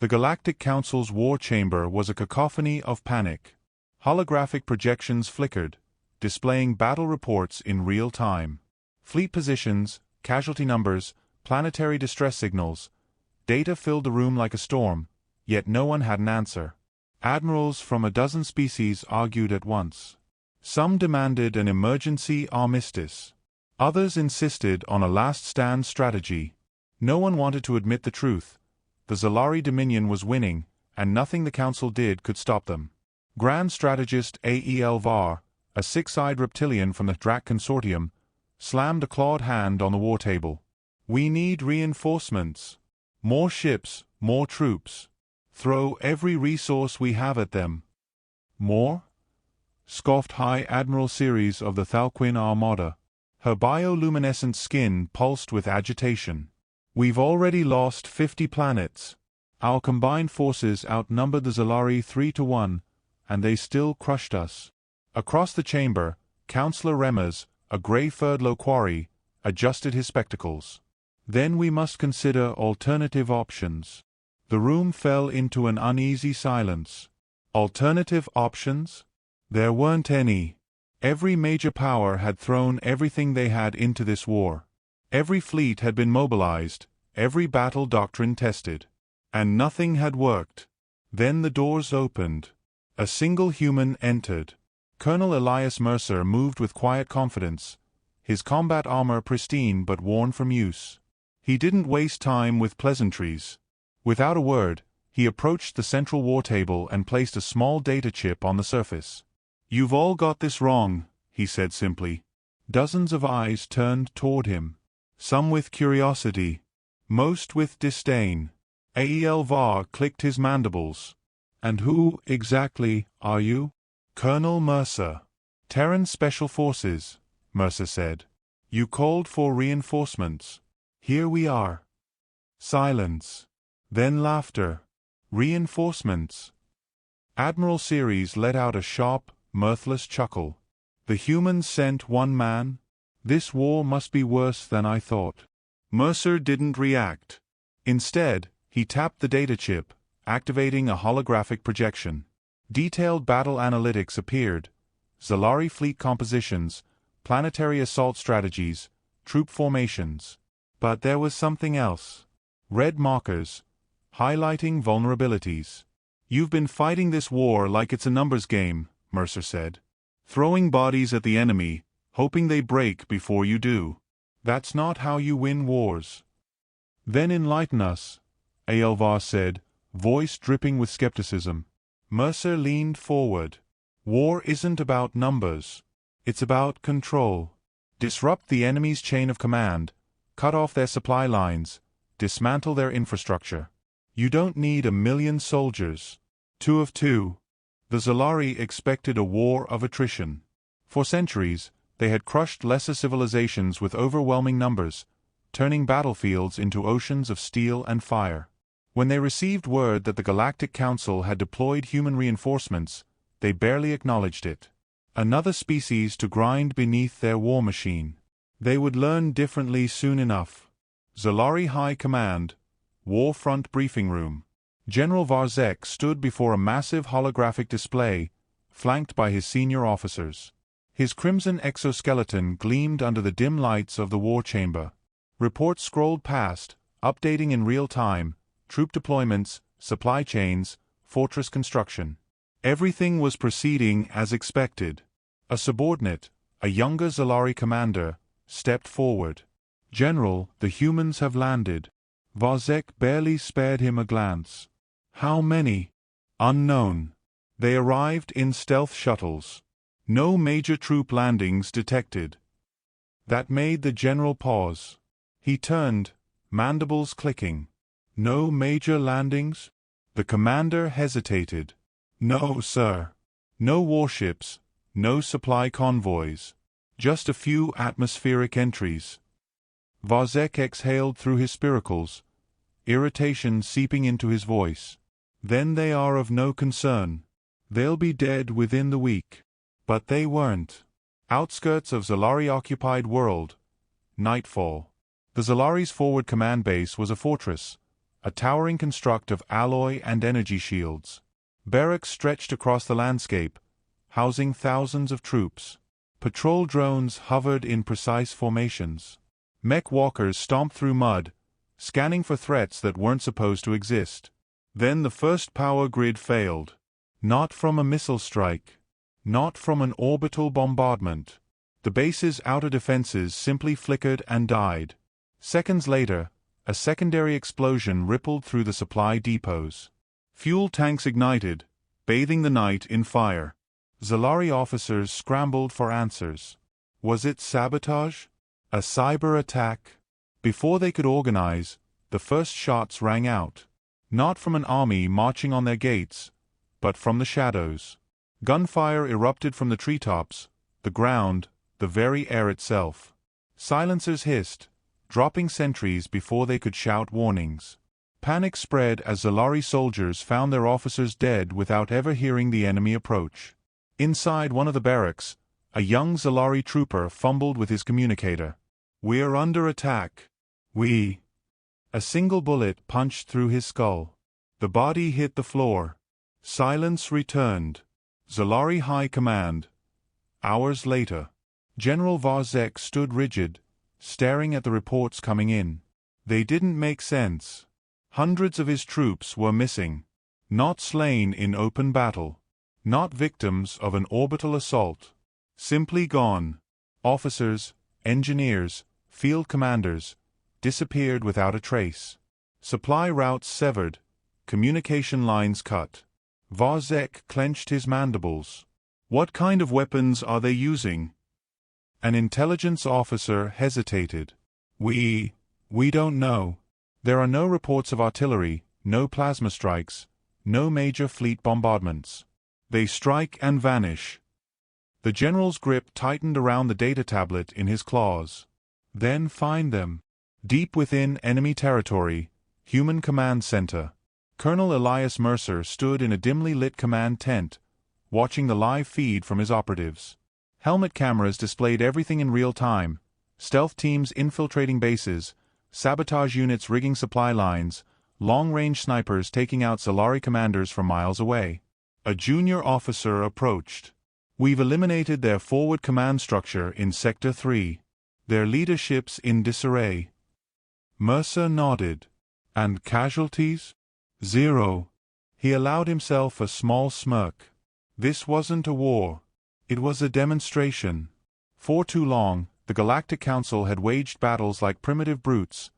The Galactic Council's war chamber was a cacophony of panic. Holographic projections flickered, displaying battle reports in real time. Fleet positions, casualty numbers, planetary distress signals. Data filled the room like a storm, yet no one had an answer. Admirals from a dozen species argued at once. Some demanded an emergency armistice. Others insisted on a last-stand strategy. No one wanted to admit the truth. The Zalari Dominion was winning, and nothing the Council did could stop them. Grand Strategist Aelvar, a six-eyed reptilian from the Drac Consortium, slammed a clawed hand on the war table. "We need reinforcements. More ships, more troops. Throw every resource we have at them." "More?" scoffed High Admiral Ceres of the Thalquin Armada. Her bioluminescent skin pulsed with agitation. "We've already lost 50 planets. Our combined forces outnumbered the Zalari 3-1, and they still crushed us." Across the chamber, Councillor Remez, a grey-furred Loquari, adjusted his spectacles. "Then we must consider alternative options." The room fell into an uneasy silence. Alternative options? There weren't any. Every major power had thrown everything they had into this war. Every fleet had been mobilized, every battle doctrine tested. And nothing had worked. Then the doors opened. A single human entered. Colonel Elias Mercer moved with quiet confidence, his combat armor pristine but worn from use. He didn't waste time with pleasantries. Without a word, he approached the central war table and placed a small data chip on the surface. "You've all got this wrong," he said simply. Dozens of eyes turned toward him. Some with curiosity, most with disdain. Aelvar clicked his mandibles. "And who, exactly, are you?" "Colonel Mercer. Terran Special Forces," Mercer said. "You called for reinforcements. Here we are." Silence. Then laughter. "Reinforcements." Admiral Ceres let out a sharp, mirthless chuckle. "The humans sent one man? This war must be worse than I thought." Mercer didn't react. Instead, he tapped the data chip, activating a holographic projection. Detailed battle analytics appeared. Zalari fleet compositions, planetary assault strategies, troop formations. But there was something else. Red markers, highlighting vulnerabilities. "You've been fighting this war like it's a numbers game," Mercer said. "Throwing bodies at the enemy, hoping they break before you do. That's not how you win wars." "Then enlighten us," Aelvar said, voice dripping with skepticism. Mercer leaned forward. "War isn't about numbers. It's about control. Disrupt the enemy's chain of command, cut off their supply lines, dismantle their infrastructure. You don't need 1,000,000 soldiers. 2 of 2. The Zalari expected a war of attrition. For centuries, they had crushed lesser civilizations with overwhelming numbers, turning battlefields into oceans of steel and fire. When they received word that the Galactic Council had deployed human reinforcements, they barely acknowledged it. Another species to grind beneath their war machine. They would learn differently soon enough. Zalari High Command, War Front Briefing Room. General Varzek stood before a massive holographic display, flanked by his senior officers. His crimson exoskeleton gleamed under the dim lights of the war chamber. Reports scrolled past, updating in real time, troop deployments, supply chains, fortress construction. Everything was proceeding as expected. A subordinate, a younger Zalari commander, stepped forward. "General, the humans have landed." Varzek barely spared him a glance. "How many?" "Unknown. They arrived in stealth shuttles. No major troop landings detected." That made the general pause. He turned, mandibles clicking. "No major landings?" The commander hesitated. "No, sir. No warships, no supply convoys. Just a few atmospheric entries." Varzek exhaled through his spiracles, irritation seeping into his voice. "Then they are of no concern. They'll be dead within the week." But they weren't. Outskirts of Zalari-occupied world. Nightfall. The Zalari's forward command base was a fortress, a towering construct of alloy and energy shields. Barracks stretched across the landscape, housing thousands of troops. Patrol drones hovered in precise formations. Mech walkers stomped through mud, scanning for threats that weren't supposed to exist. Then the first power grid failed. Not from a missile strike. Not from an orbital bombardment. The base's outer defenses simply flickered and died. Seconds later, a secondary explosion rippled through the supply depots. Fuel tanks ignited, bathing the night in fire. Zalari officers scrambled for answers. Was it sabotage? A cyber attack? Before they could organize, the first shots rang out. Not from an army marching on their gates, but from the shadows. Gunfire erupted from the treetops, the ground, the very air itself. Silencers hissed, dropping sentries before they could shout warnings. Panic spread as Zalari soldiers found their officers dead without ever hearing the enemy approach. Inside one of the barracks, a young Zalari trooper fumbled with his communicator. "We're under attack. We..." A single bullet punched through his skull. The body hit the floor. Silence returned. Zalari High Command. Hours later. General Varzek stood rigid, staring at the reports coming in. They didn't make sense. Hundreds of his troops were missing. Not slain in open battle. Not victims of an orbital assault. Simply gone. Officers, engineers, field commanders, disappeared without a trace. Supply routes severed, communication lines cut. Varzek clenched his mandibles. What kind of weapons are they using? An intelligence officer hesitated. We don't know. There are no reports of artillery, no plasma strikes, no major fleet bombardments. They strike and vanish. The general's grip tightened around the data tablet in his claws. Then find them. Deep within enemy territory, Human Command Center. Colonel Elias Mercer stood in a dimly lit command tent, watching the live feed from his operatives. Helmet cameras displayed everything in real time: stealth teams infiltrating bases, sabotage units rigging supply lines, long-range snipers taking out Zalari commanders from miles away. A junior officer approached. "We've eliminated their forward command structure in Sector 3. Their leadership's in disarray." Mercer nodded. "And casualties?" "Zero." He allowed himself a small smirk. This wasn't a war. It was a demonstration. For too long, the Galactic Council had waged battles like primitive brutes,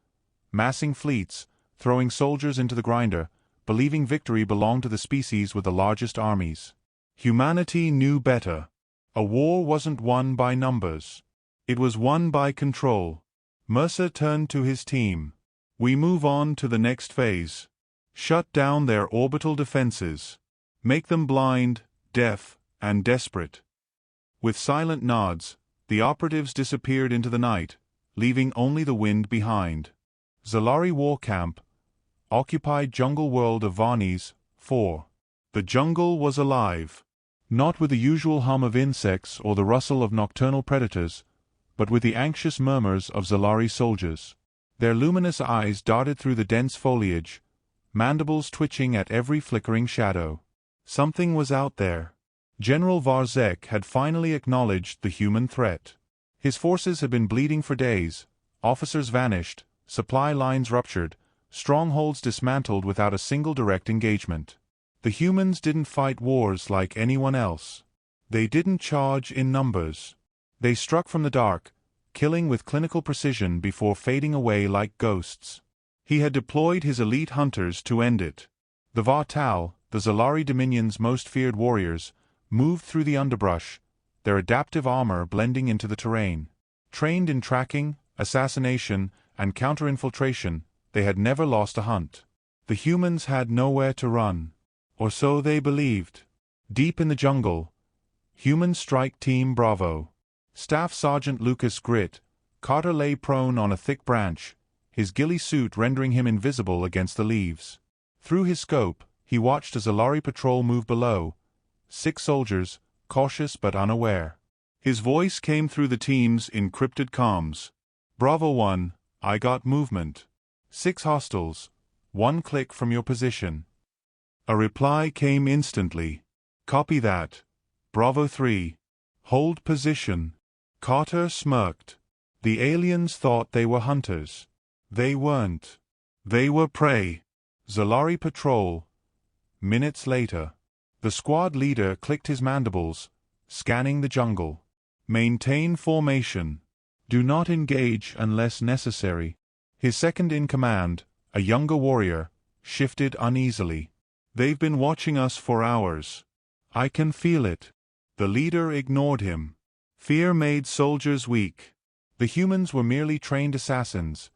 massing fleets, throwing soldiers into the grinder, believing victory belonged to the species with the largest armies. Humanity knew better. A war wasn't won by numbers. It was won by control. Mercer turned to his team. "We move on to the next phase. Shut down their orbital defenses. Make them blind, deaf, and desperate." With silent nods, the operatives disappeared into the night, leaving only the wind behind. Zalari War Camp, occupied jungle world of Varnes, 4. The jungle was alive. Not with the usual hum of insects or the rustle of nocturnal predators, but with the anxious murmurs of Zalari soldiers. Their luminous eyes darted through the dense foliage, mandibles twitching at every flickering shadow. Something was out there. General Varzek had finally acknowledged the human threat. His forces had been bleeding for days, officers vanished, supply lines ruptured, strongholds dismantled without a single direct engagement. The humans didn't fight wars like anyone else. They didn't charge in numbers. They struck from the dark, killing with clinical precision before fading away like ghosts. He had deployed his elite hunters to end it. The Vartal, the Zalari Dominion's most feared warriors, moved through the underbrush, their adaptive armor blending into the terrain. Trained in tracking, assassination, and counter-infiltration, they had never lost a hunt. The humans had nowhere to run. Or so they believed. Deep in the jungle, Human Strike Team Bravo. Staff Sergeant Lucas Grit, Carter lay prone on a thick branch, his ghillie suit rendering him invisible against the leaves. Through his scope, he watched a Zalari patrol move below, 6 soldiers, cautious but unaware. His voice came through the team's encrypted comms. "Bravo 1, I got movement. 6 hostiles. One click from your position. A reply came instantly. Copy that. Bravo 3. Hold position. Carter smirked. The aliens thought they were hunters. They weren't. They were prey. Zalari patrol. Minutes later. The squad leader clicked his mandibles, scanning the jungle. Maintain formation. Do not engage unless necessary. His second-in-command, a younger warrior, shifted uneasily. They've been watching us for hours. I can feel it. The leader ignored him. Fear made soldiers weak. The humans were merely trained assassins.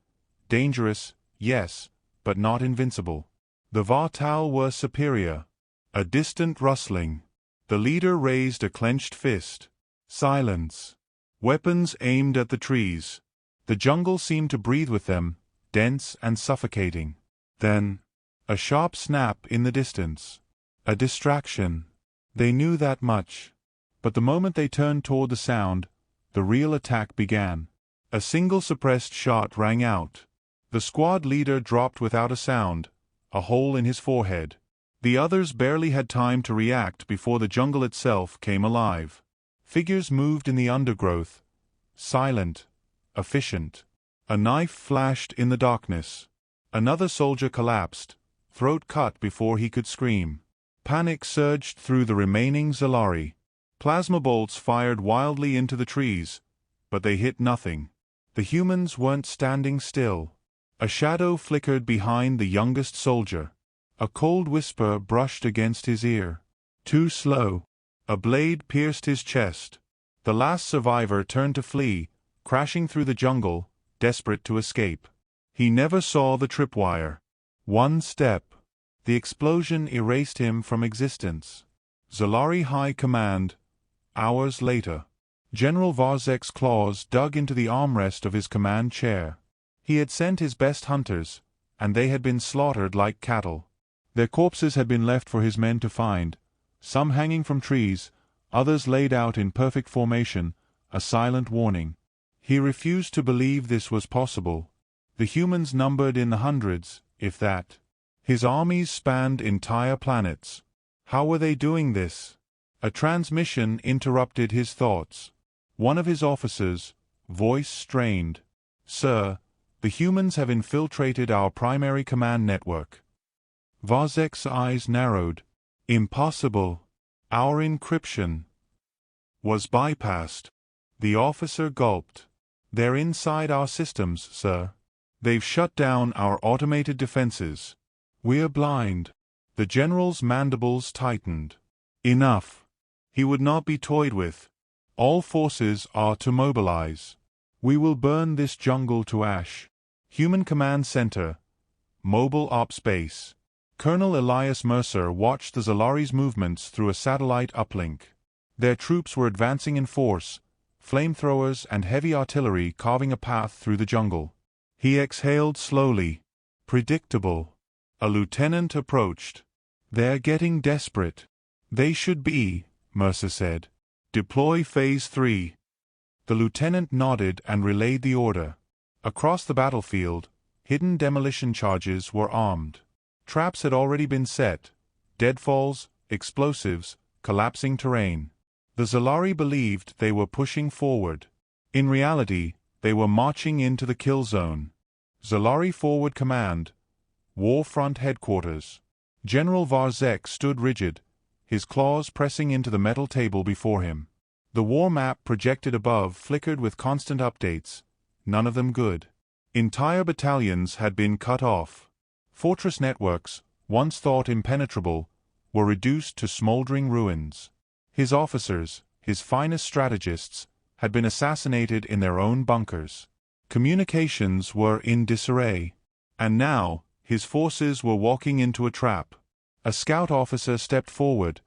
Dangerous, yes, but not invincible. The Vartal were superior. A distant rustling. The leader raised a clenched fist. Silence. Weapons aimed at the trees. The jungle seemed to breathe with them, dense and suffocating. Then, a sharp snap in the distance. A distraction. They knew that much. But the moment they turned toward the sound, the real attack began. A single suppressed shot rang out. The squad leader dropped without a sound, a hole in his forehead. The others barely had time to react before the jungle itself came alive. Figures moved in the undergrowth, silent, efficient. A knife flashed in the darkness. Another soldier collapsed, throat cut before he could scream. Panic surged through the remaining Zalari. Plasma bolts fired wildly into the trees, but they hit nothing. The humans weren't standing still. A shadow flickered behind the youngest soldier. A cold whisper brushed against his ear. Too slow. A blade pierced his chest. The last survivor turned to flee, crashing through the jungle, desperate to escape. He never saw the tripwire. One step. The explosion erased him from existence. Zalari High Command. Hours later. General Varzek's claws dug into the armrest of his command chair. He had sent his best hunters, and they had been slaughtered like cattle. Their corpses had been left for his men to find, some hanging from trees, others laid out in perfect formation, a silent warning. He refused to believe this was possible. The humans numbered in the hundreds, if that. His armies spanned entire planets. How were they doing this? A transmission interrupted his thoughts. One of his officers, voice strained. Sir, the humans have infiltrated our primary command network. Varzek's eyes narrowed. Impossible. Our encryption was bypassed. The officer gulped. They're inside our systems, sir. They've shut down our automated defenses. We're blind. The general's mandibles tightened. Enough. He would not be toyed with. All forces are to mobilize. We will burn this jungle to ash. Human Command Center. Mobile Ops Base. Colonel Elias Mercer watched the Zalari's movements through a satellite uplink. Their troops were advancing in force, flamethrowers and heavy artillery carving a path through the jungle. He exhaled slowly. Predictable. A lieutenant approached. They're getting desperate. They should be, Mercer said. Deploy Phase 3. The lieutenant nodded and relayed the order. Across the battlefield, hidden demolition charges were armed. Traps had already been set. Deadfalls, explosives, collapsing terrain. The Zalari believed they were pushing forward. In reality, they were marching into the kill zone. Zalari Forward Command. War Front Headquarters. General Varzek stood rigid, his claws pressing into the metal table before him. The war map projected above flickered with constant updates, none of them good. Entire battalions had been cut off. Fortress networks, once thought impenetrable, were reduced to smoldering ruins. His officers, his finest strategists, had been assassinated in their own bunkers. Communications were in disarray. And now, his forces were walking into a trap. A scout officer stepped forward,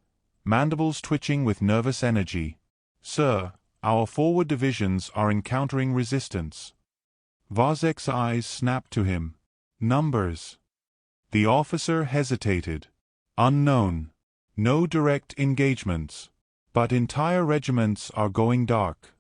mandibles twitching with nervous energy. Sir, our forward divisions are encountering resistance. Varzek's eyes snapped to him. Numbers. The officer hesitated. Unknown. No direct engagements. But entire regiments are going dark.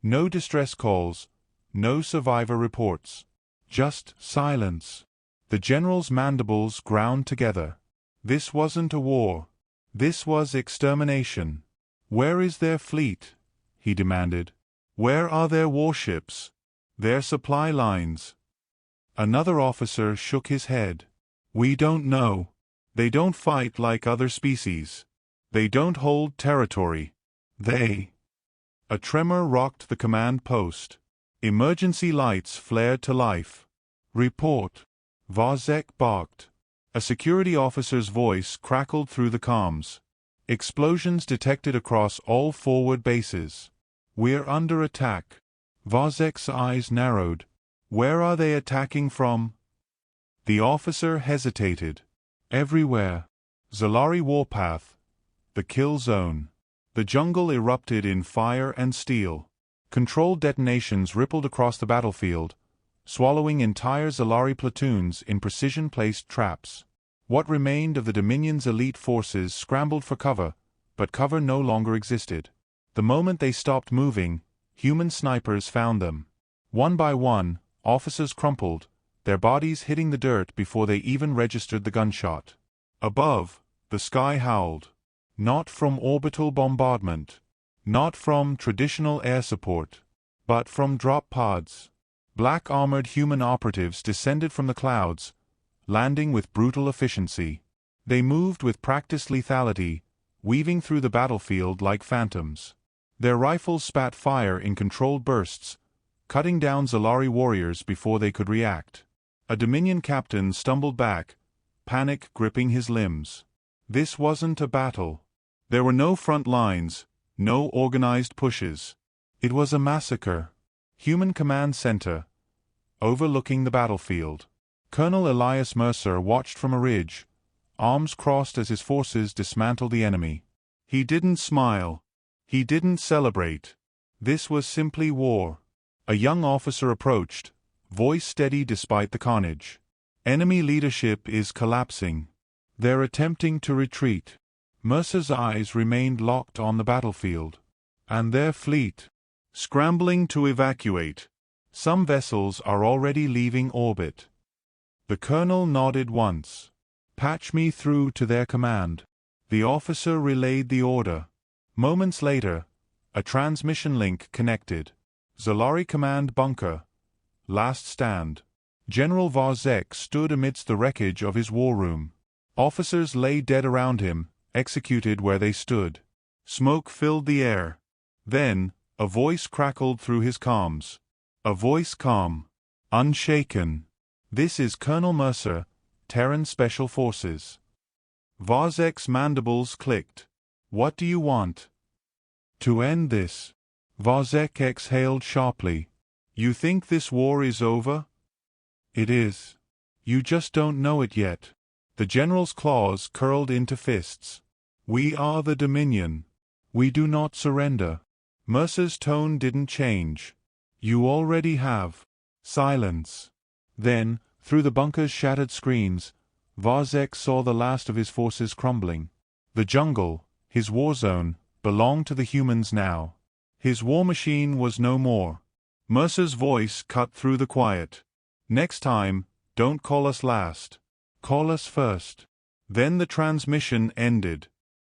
No distress calls. No survivor reports. Just silence. The general's mandibles ground together. This wasn't a war. This was extermination. Where is their fleet? He demanded. Where are their warships? Their supply lines? Another officer shook his head. We don't know. They don't fight like other species. They don't hold territory. A tremor rocked the command post. Emergency lights flared to life. Report. Vazek barked. A security officer's voice crackled through the comms. Explosions detected across all forward bases. We're under attack. Vazek's eyes narrowed. Where are they attacking from? The officer hesitated. Everywhere. Zalari warpath. The kill zone. The jungle erupted in fire and steel. Controlled detonations rippled across the battlefield, swallowing entire Zalari platoons in precision-placed traps. What remained of the Dominion's elite forces scrambled for cover, but cover no longer existed. The moment they stopped moving, human snipers found them. One by one, officers crumpled, their bodies hitting the dirt before they even registered the gunshot. Above, the sky howled. Not from orbital bombardment. Not from traditional air support. But from drop pods. Black-armored human operatives descended from the clouds, landing with brutal efficiency. They moved with practiced lethality, weaving through the battlefield like phantoms. Their rifles spat fire in controlled bursts, cutting down Zalari warriors before they could react. A Dominion captain stumbled back, panic gripping his limbs. This wasn't a battle. There were no front lines, no organized pushes. It was a massacre. Human Command Center, overlooking the battlefield. Colonel Elias Mercer watched from a ridge, arms crossed as his forces dismantled the enemy. He didn't smile. He didn't celebrate. This was simply war. A young officer approached, voice steady despite the carnage. Enemy leadership is collapsing. They're attempting to retreat. Mercer's eyes remained locked on the battlefield. And their fleet, scrambling to evacuate. Some vessels are already leaving orbit. The colonel nodded once. Patch me through to their command. The officer relayed the order. Moments later, a transmission link connected. Zalari Command Bunker. Last stand. General Vazek stood amidst the wreckage of his war room. Officers lay dead around him, executed where they stood. Smoke filled the air. Then, a voice crackled through his comms. A voice calm, unshaken. This is Colonel Mercer, Terran Special Forces. Vazek's mandibles clicked. What do you want? To end this. Vazek exhaled sharply. You think this war is over? It is. You just don't know it yet. The general's claws curled into fists. We are the Dominion. We do not surrender. Mercer's tone didn't change. You already have. Silence. Then, through the bunker's shattered screens, Vazek saw the last of his forces crumbling. The jungle, his war zone, belonged to the humans now. His war machine was no more. Mercer's voice cut through the quiet. Next time, don't call us last. Call us first. Then the transmission ended.